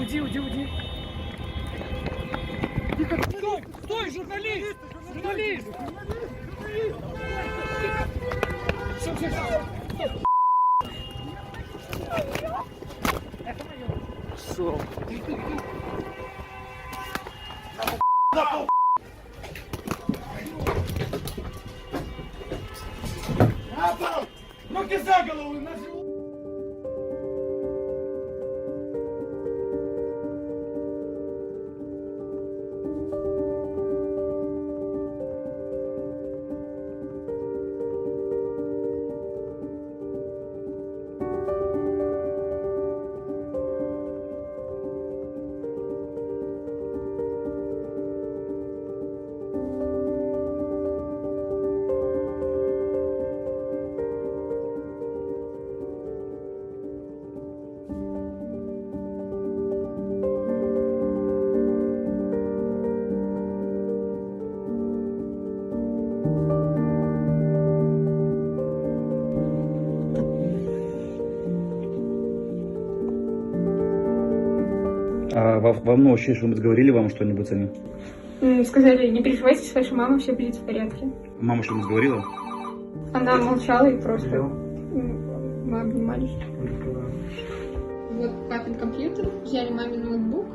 Уйди, уйди, уйди. Стой, стой, журналист! Журналист! Все, все, все. Шо? Руки за голову! А вам ночью что-нибудь говорили вам что-нибудь они? Сказали, не переживайте, с вашей мамой все будет в порядке. Мама что-нибудь говорила? Она молчала и просто мы обнимались. Вот папин компьютер, взяли мамин ноутбук.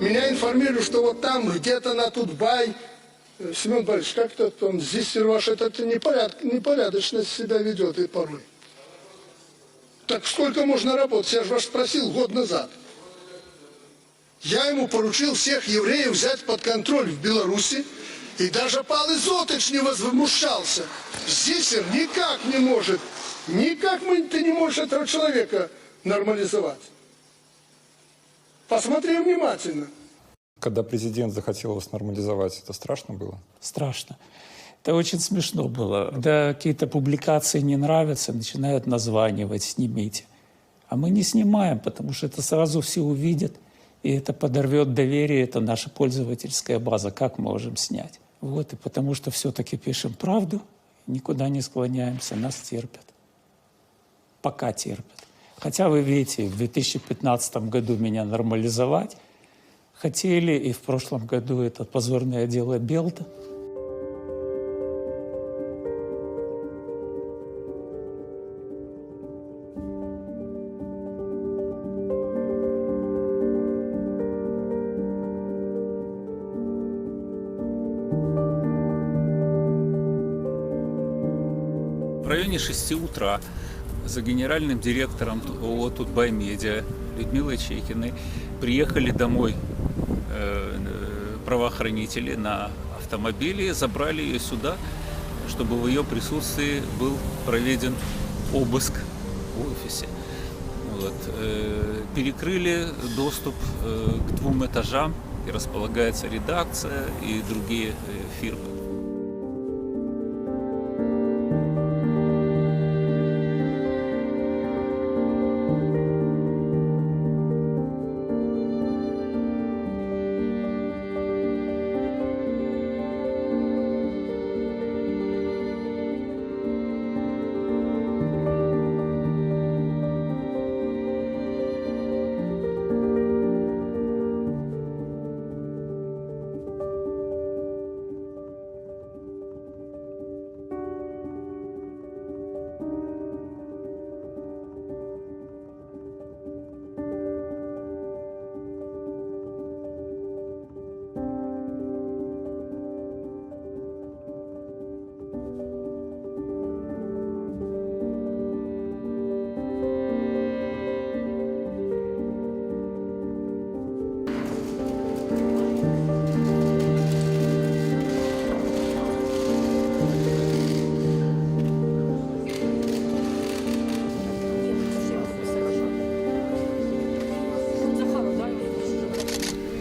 Меня информируют, что вот там, где-то на Тутбай, Семен Борисович, как этот он, здесь ваш этот непорядочно себя ведет и порой. Так сколько можно работать? Я же вас спросил год назад. Я ему поручил всех евреев взять под контроль в Беларуси, и даже Павел Изотыч не возмущался. Здесь он никак не может, ты не можешь этого человека нормализовать. Посмотри внимательно. Когда президент захотел вас нормализовать, это страшно было? Страшно. Это очень смешно было. Когда какие-то публикации не нравятся, начинают названивать, снимите. А мы не снимаем, потому что это сразу все увидят, и это подорвет доверие, это наша пользовательская база. Как мы можем снять? Вот, и потому что все-таки пишем правду, никуда не склоняемся, нас терпят. Пока терпят. Хотя вы видите, в 2015 году меня нормализовать хотели, и в прошлом году это позорное дело Белта. В районе 6 утра за генеральным директором ООО «Тутбай Медиа» Людмилой Чекиной приехали домой правоохранители на автомобиле, забрали ее сюда, чтобы в ее присутствии был проведен обыск в офисе. Вот. Перекрыли доступ к 2 этажам, и располагается редакция и другие фирмы.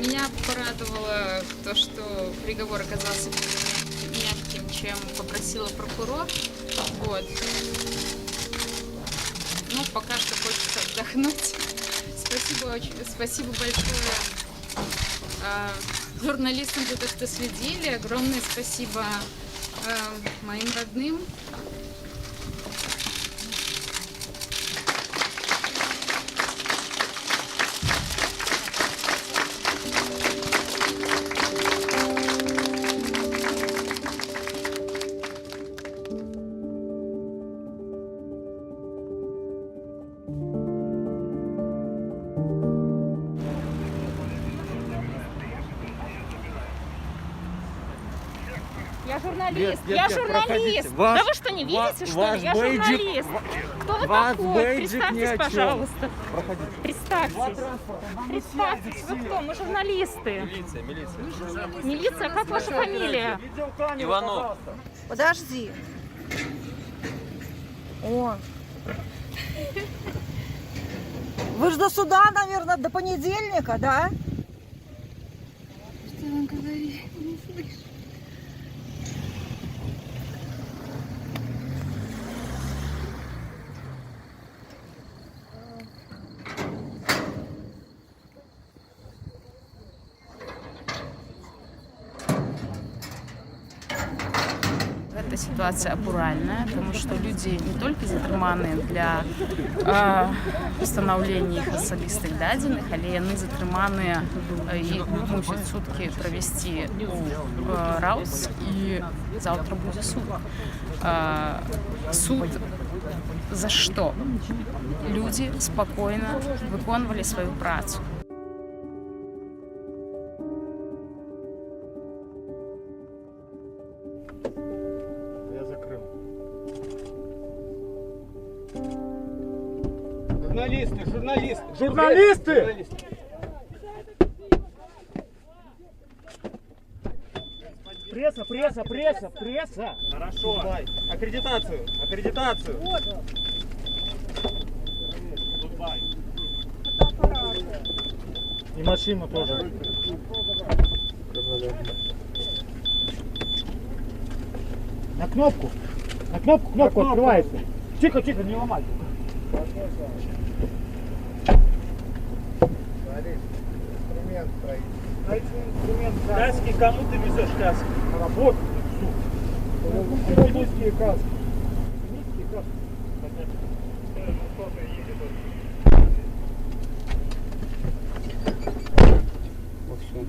Меня порадовало то, что приговор оказался мягким, чем попросила прокурор. Вот. Ну, пока что хочется отдохнуть. Спасибо большое журналистам за то, что следили. Огромное спасибо моим родным. Я журналист, я журналист. Да вы что, не видите, что ли? Я журналист. Кто вы такой? Представьтесь, пожалуйста. Представьтесь. Представьтесь, вы кто? Мы журналисты. Милиция. Милиция? Как ваша фамилия? Иванов. Подожди. О. Вы же до суда, наверное, до понедельника, да? Что он говорит? Не слышу. Эта ситуация абуральная, потому что люди не только затрыманы для встановлення їх особистих дадзених, але яны затрыманы і мусять суткі правесці у Раус, і завтра будзе суд. Суд за што? Люди спокойно выконвалі сваю працу. Журналисты, журналисты, журналисты! Пресса, пресса, пресса, пресса. Хорошо. Дубай. Аккредитацию, аккредитацию. Дубай. И машину тоже. На кнопку. На кнопку, кнопку открывается. Тихо, тихо, не ломай. Каски, кому ты везешь каски? На работу. Низкие каски. Низкие каски. Вот все.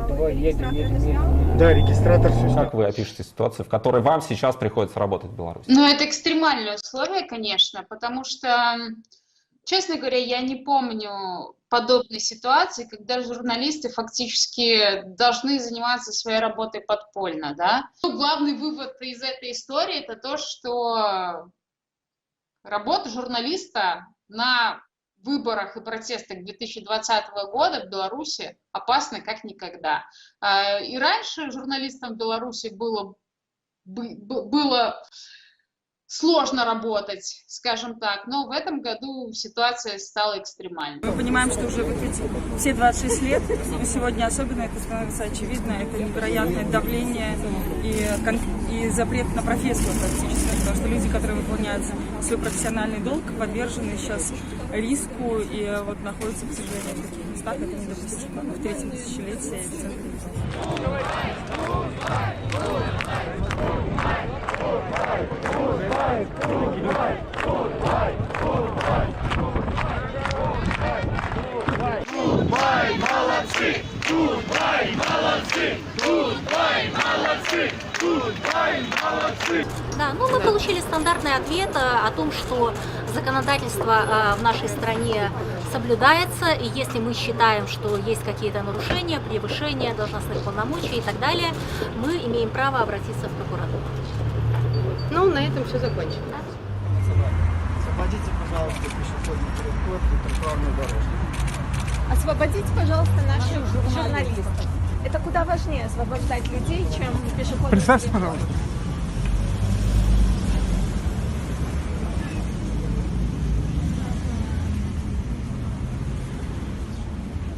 Давай, едем. Да, регистратор все. Как вы опишете ситуацию, в которой вам сейчас приходится работать в Беларуси? Ну, это экстремальные условия, конечно, потому что, честно говоря, я не помню подобной ситуации, когда журналисты фактически должны заниматься своей работой подпольно, да. Ну, главный вывод из этой истории — это то, что работа журналиста на выборах и протестах 2020 года в Беларуси опасна как никогда. И раньше журналистам в Беларуси было сложно работать, скажем так, но в этом году ситуация стала экстремальной. Мы понимаем, что уже выпить все 26 лет, но сегодня особенно это становится очевидно, это невероятное давление и запрет на профессию практически, потому что люди, которые выполняют свой профессиональный долг, подвержены сейчас риску и вот находятся, к сожалению, в таких местах, это недопустимо. В третьем тысячелетии в центре. Дубай, молодцы! Дубай, молодцы! Дубай, молодцы! Дубай, молодцы! Да, ну мы получили стандартный ответ о том, что законодательство в нашей стране соблюдается, и если мы считаем, что есть какие-то нарушения, превышение должностных полномочий и так далее, мы имеем право обратиться в прокуратуру. Ну, на этом все закончено. Освободите, пожалуйста, пешеходный переход и тротуарную дорожку. Освободите, пожалуйста, наших журналистов. Это куда важнее освобождать людей, чем пешеходных. Представьте, пожалуйста.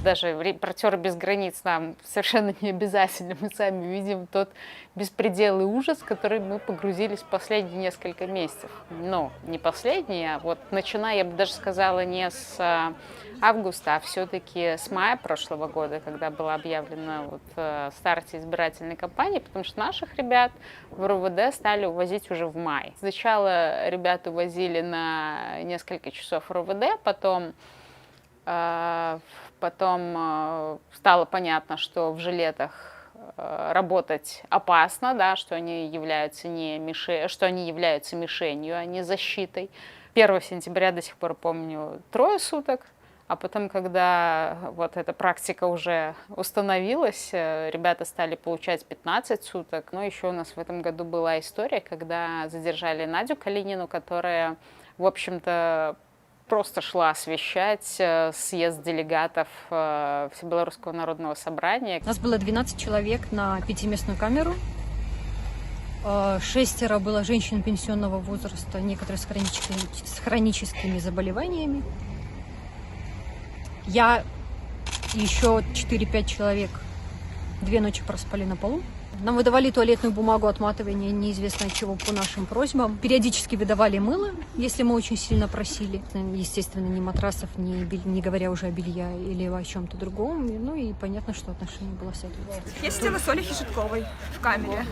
даже «Репортеры без границ» нам совершенно не обязательно. Мы сами видим тот беспредел и ужас, в который мы погрузились в последние несколько месяцев. Ну, не последние, а вот начиная, я бы даже сказала, не с августа, а все-таки с мая прошлого года, когда была объявлена вот старт избирательной кампании, потому что наших ребят в РУВД стали увозить уже в мае. Сначала ребят увозили на несколько часов в РУВД, потом стало понятно, что в жилетах работать опасно, да, что они являются мишенью, а не защитой. 1 сентября до сих пор помню 3 суток, а потом, когда вот эта практика уже установилась, ребята стали получать 15 суток. Но еще у нас в этом году была история, когда задержали Надю Калинину, которая, в общем-то, просто шла освещать съезд делегатов Всебелорусского народного собрания. У нас было 12 человек на 5-местную камеру. 6 было женщин пенсионного возраста, некоторые с хроническими заболеваниями. Я и еще 4-5 человек 2 ночи проспали на полу. Нам выдавали туалетную бумагу, отматывание неизвестно от чего по нашим просьбам. Периодически выдавали мыло, если мы очень сильно просили. Естественно, ни матрасов, не говоря уже о белье или о чем-то другом. Ну и понятно, что отношение было с этим. Я сидела с Олей Хижитковой в камере.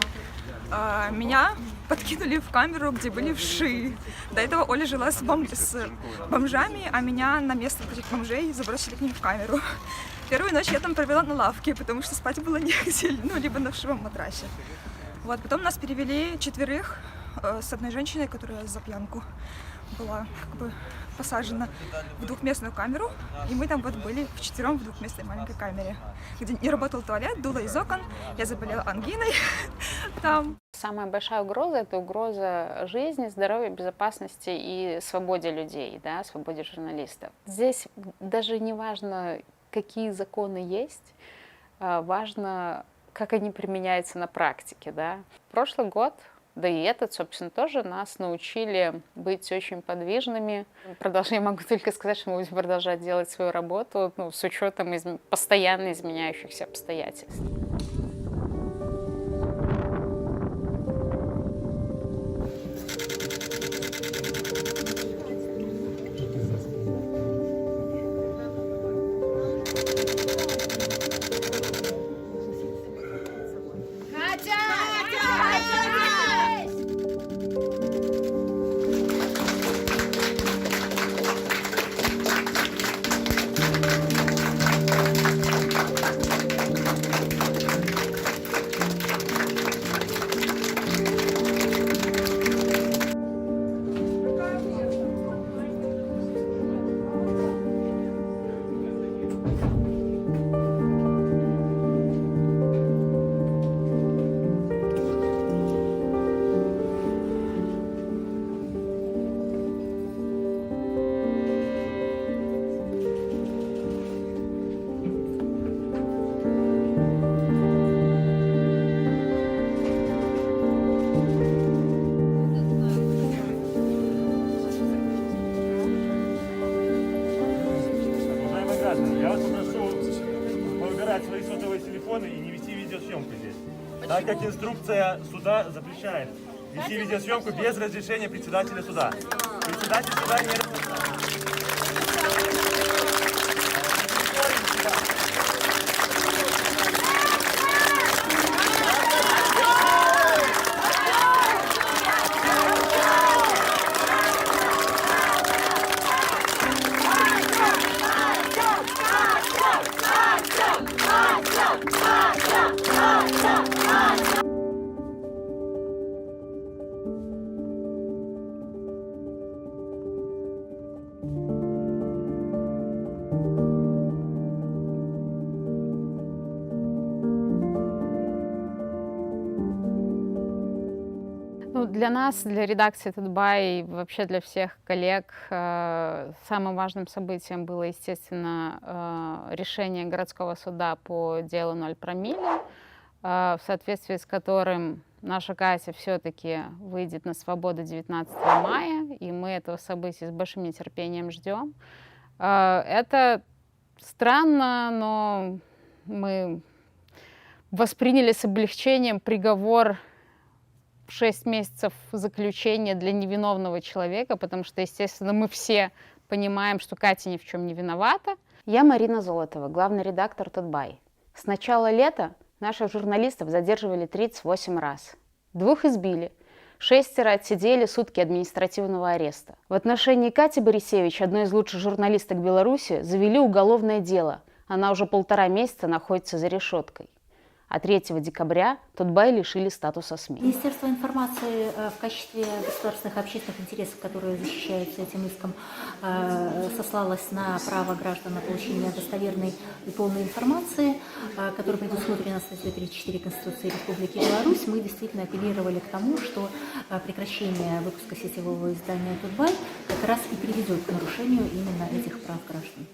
Меня подкинули в камеру, где были вши. До этого Оля жила с бомжами, а меня на место этих бомжей забросили к ним в камеру. Первую ночь я там провела на лавке, потому что спать было негде, либо на вшивом матрасе. Вот, потом нас перевели 4 с одной женщиной, которая за пьянку была посажена в 2-местную камеру, и мы там вот были вчетвером в 2-местной маленькой камере, где не работал туалет, дуло из окон, я заболела ангиной там. Самая большая угроза – это угроза жизни, здоровья, безопасности и свободе людей, да, свободе журналистов. Здесь даже не важно, какие законы есть, важно, как они применяются на практике, да. Прошлый год, да и этот, собственно, тоже нас научили быть очень подвижными. Я могу только сказать, что мы будем продолжать делать свою работу, с учетом постоянно изменяющихся обстоятельств. Я вас попрошу убирать свои сотовые телефоны и не вести видеосъемку здесь. Так как инструкция суда запрещает вести видеосъемку без разрешения председателя суда. Председатель суда не разрешает. Для нас, для редакции Тутбай и вообще для всех коллег самым важным событием было, естественно, решение городского суда по делу 0 промилле, в соответствии с которым наша Катя все-таки выйдет на свободу 19 мая, и мы этого события с большим нетерпением ждем. Это Странно, но мы восприняли с облегчением приговор 6 месяцев заключения для невиновного человека, потому что, естественно, мы все понимаем, что Катя ни в чем не виновата. Я Марина Золотова, главный редактор Тутбай. С начала лета наших журналистов задерживали 38 раз. 2 избили, 6 отсидели сутки административного ареста. В отношении Кати Борисевич, одной из лучших журналисток Беларуси, завели уголовное дело. Она уже 1,5 месяца находится за решеткой. А 3 декабря Тутбай лишили статуса СМИ. Министерство информации в качестве государственных общественных интересов, которые защищаются этим иском, сослалось на право граждан на получение достоверной и полной информации, которая предусмотрена статьей 34 Конституции Республики Беларусь. Мы действительно апеллировали к тому, что прекращение выпуска сетевого издания «Тутбай» как раз и приведет к нарушению именно этих прав граждан.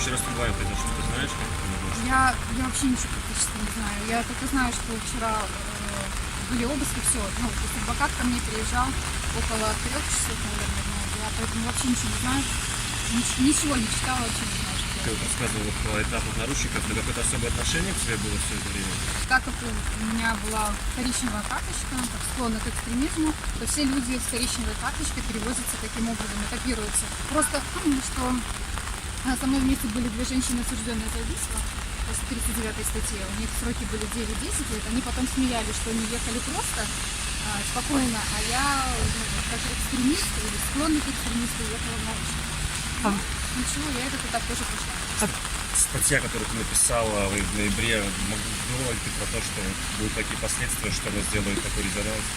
Вчера с Тутбаем произошло, ты знаешь, как это было? Я вообще ничего практически не знаю. Я только знаю, что вчера были обыски, все. Ну, то есть адвокат ко мне приезжал около 3 часов, наверное, я поэтому вообще ничего не знаю. Ничего не читала, вообще не знаю. Ты вот рассказывала про этапных наручников, но какое-то особое отношение к тебе было все это время? Так как у меня была коричневая карточка, склонна к экстремизму, то все люди с коричневой карточкой перевозятся таким образом, этапируются. Просто что со мной вместе были 2 женщины, осужденные за убийство после 39-й статьи. У них сроки были 9-10 лет. Они потом смеялись, что они ехали просто, спокойно, а я, как экстремист или склонный к экстремисту, ехала в наручниках. Ничего, я это так тоже прошла. Статья, которую ты написала в ноябре, думала ли ты про то, что будут такие последствия, что она сделает такой резонанс?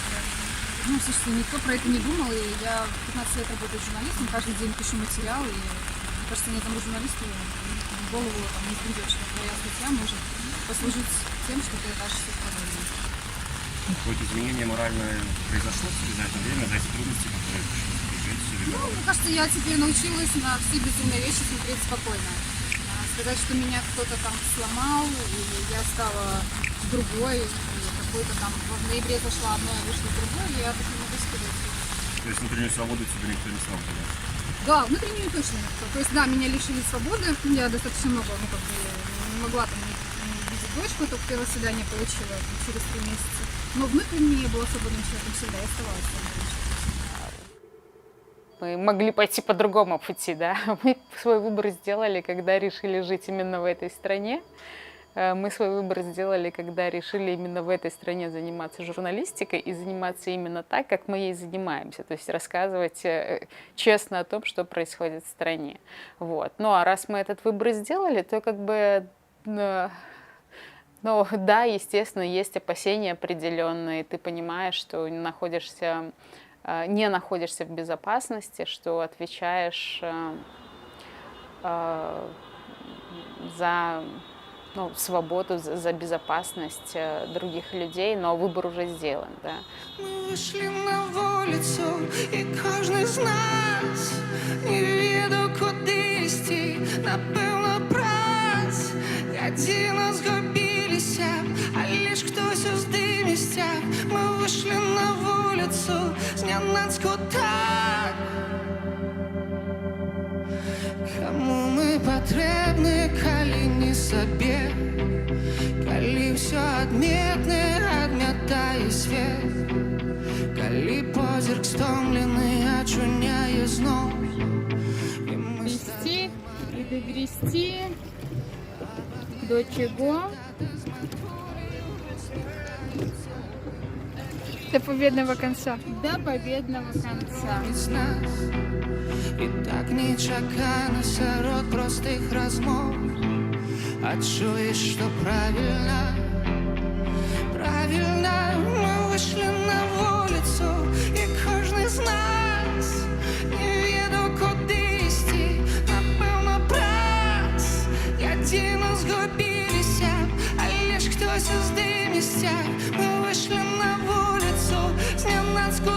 Ну, слушайте, никто про это не думал, и я 15 лет работаю журналистом, каждый день пишу материал, и мне кажется, ни одному журналисту в голову не придет, что твоя статья может послужить тем, что ты окажешься в подобном. Какое-то изменение моральное произошло за это время, за эти трудности, которые пришлось пережить? Ну, мне кажется, я теперь научилась на все безумные вещи смотреть спокойно. Сказать, что меня кто-то там сломал, или я стала другой, или какой-то там в ноябре зашла одно, а вышла другое, я так не могу сказать. То есть внутреннюю свободу тебе никто не смог дать? Да, внутреннюю точно никто. То есть, да, меня лишили свободы, я достаточно много, не могла там видеть дочку, только первое свидание получила через 3 месяца. Но внутренне я была свободным человеком всегда, я оставалась свободным человеком. Мы могли пойти по другому пути, да. Мы свой выбор сделали, когда решили жить именно в этой стране. Мы свой выбор сделали, когда решили именно в этой стране заниматься журналистикой и заниматься именно так, как мы ей занимаемся. То есть рассказывать честно о том, что происходит в стране. Вот. Ну а раз мы этот выбор сделали, то как бы... Ну да, естественно, есть опасения определенные. Ты понимаешь, что не находишься в безопасности, что отвечаешь за свободу, за безопасность других людей, но выбор уже сделан, да. Мы вышли на улицу, і кожен з нас не ведав, куди йти, напевно, праз. Гадіно згубилися, а лиш хтось уздимівся. Ми вийшли на вулицю, зненацьку так. Кому ми потрібні, коли не собі, коли все адметне адмятає світ, коли позірк стомлений очуняє знов. Грести и догрести до чего? До победного конца. До победного конца. І так нечакано серед простих розмов. А чуєш, що правильно, правильно. Ми вийшли на вулицю, і кожен з нас не ведав, куди йти. Напевно, праз. Єдино згубилися, а лиш хтось здивився. вместе мы вышли на улицу, зненацку